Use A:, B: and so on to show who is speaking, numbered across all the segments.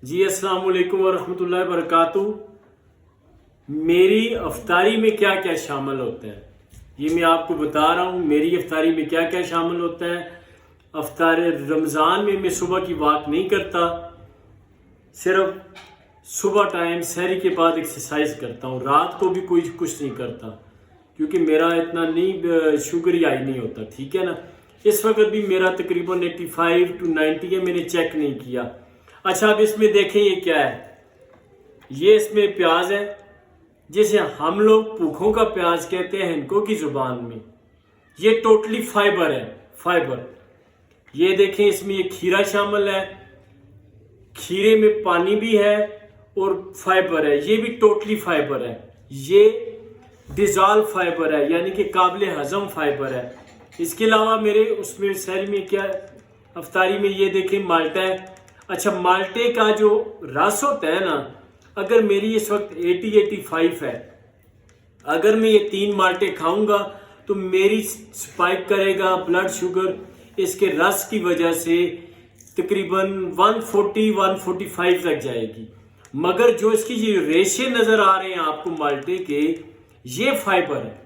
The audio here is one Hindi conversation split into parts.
A: जी अस्सलाम वालेकुम वरहमतुल्लाहि वबरकातुहू। मेरी अफ्तारी में क्या क्या शामिल होता है ये मैं आपको बता रहा हूँ। मेरी अफ्तारी में क्या क्या शामिल होता है। अफ्तार रमज़ान में मैं सुबह की वॉक नहीं करता, सिर्फ सुबह टाइम सहरी के बाद एक्सरसाइज करता हूँ। रात को भी कोई कुछ नहीं करता क्योंकि मेरा इतना नहीं शुगर हाई नहीं होता, ठीक है ना। इस वक्त भी मेरा तकरीबन 85 to 90 है, मैंने चेक नहीं किया। अच्छा, अब इसमें देखें ये क्या है। ये इसमें प्याज है, जिसे हम लोग भूखों का प्याज कहते हैं हिंदुओं की जुबान में। ये टोटली फाइबर है, फाइबर। ये देखें, इसमें ये खीरा शामिल है, खीरे में पानी भी है और फाइबर है। ये भी टोटली फाइबर है। ये डिजॉल्व फाइबर है, यानी कि काबिल हजम फाइबर है। इसके अलावा मेरे उसमें शहर में क्या अफ्तारी में ये देखें माल्टा है। अच्छा, माल्टे का जो रस होता है ना, अगर मेरी इस वक्त 80-85 है, अगर मैं ये 3 माल्टे खाऊंगा तो मेरी स्पाइक करेगा ब्लड शुगर इसके रस की वजह से तकरीबन 140-145 तक जाएगी। मगर जो इसकी ये रेशे नजर आ रहे हैं आपको माल्टे के, ये फाइबर है।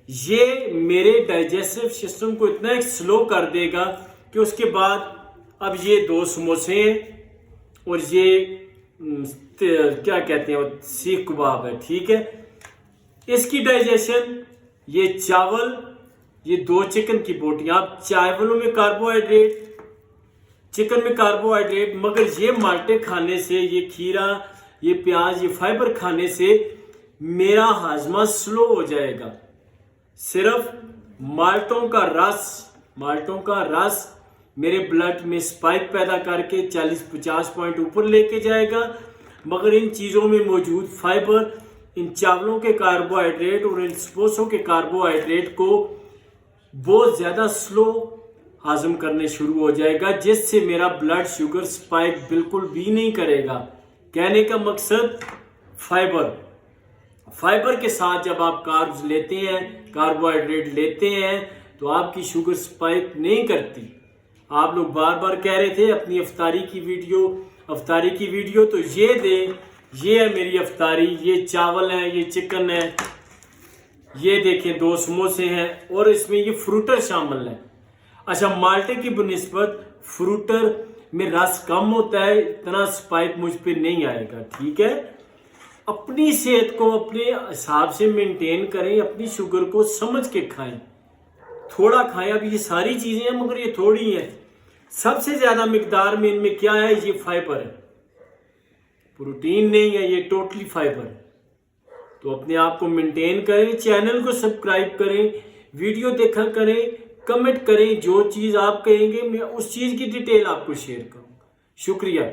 A: ये मेरे डाइजेस्टिव सिस्टम को इतना स्लो कर देगा कि उसके बाद अब ये 2 समोसे हैं और ये क्या कहते हैं सीख कबाब है, ठीक है। इसकी डाइजेशन, ये चावल, ये 2 चिकन की बोटियां। अब चावलों में कार्बोहाइड्रेट, चिकन में कार्बोहाइड्रेट, मगर ये माल्टे खाने से, ये खीरा, ये प्याज, ये फाइबर खाने से मेरा हाजमा स्लो हो जाएगा। सिर्फ माल्टों का रस मेरे ब्लड में स्पाइक पैदा करके 40-50 पॉइंट ऊपर लेके जाएगा। मगर इन चीज़ों में मौजूद फाइबर, इन चावलों के कार्बोहाइड्रेट और इन समोसों के कार्बोहाइड्रेट को बहुत ज़्यादा स्लो हाजम करने शुरू हो जाएगा, जिससे मेरा ब्लड शुगर स्पाइक बिल्कुल भी नहीं करेगा। कहने का मकसद फाइबर के साथ जब आप कार्ब्स लेते हैं, कार्बोहाइड्रेट लेते हैं, तो आपकी शुगर स्पाइक नहीं करती। आप लोग बार बार कह रहे थे अपनी अफ्तारी की वीडियो, तो ये दें, ये है मेरी अफ्तारी। ये चावल है, ये चिकन है, ये देखें 2 समोसे हैं और इसमें ये फ्रूटर शामिल है। अच्छा, माल्टे की बनिस्बत फ्रूटर में रस कम होता है, इतना स्पाइक मुझ पे नहीं आएगा, ठीक है। अपनी सेहत को अपने हिसाब से मेंटेन करें, अपनी शुगर को समझ के खाएं, थोड़ा खाएं। अब ये सारी चीजें हैं मगर ये थोड़ी हैं। सबसे ज्यादा मिकदार में इनमें क्या है, ये फाइबर है, प्रोटीन नहीं है, ये टोटली फाइबर है। तो अपने आप को मेंटेन करें, चैनल को सब्सक्राइब करें, वीडियो देखा करें, कमेंट करें। जो चीज आप कहेंगे मैं उस चीज की डिटेल आपको शेयर करूंगा। शुक्रिया।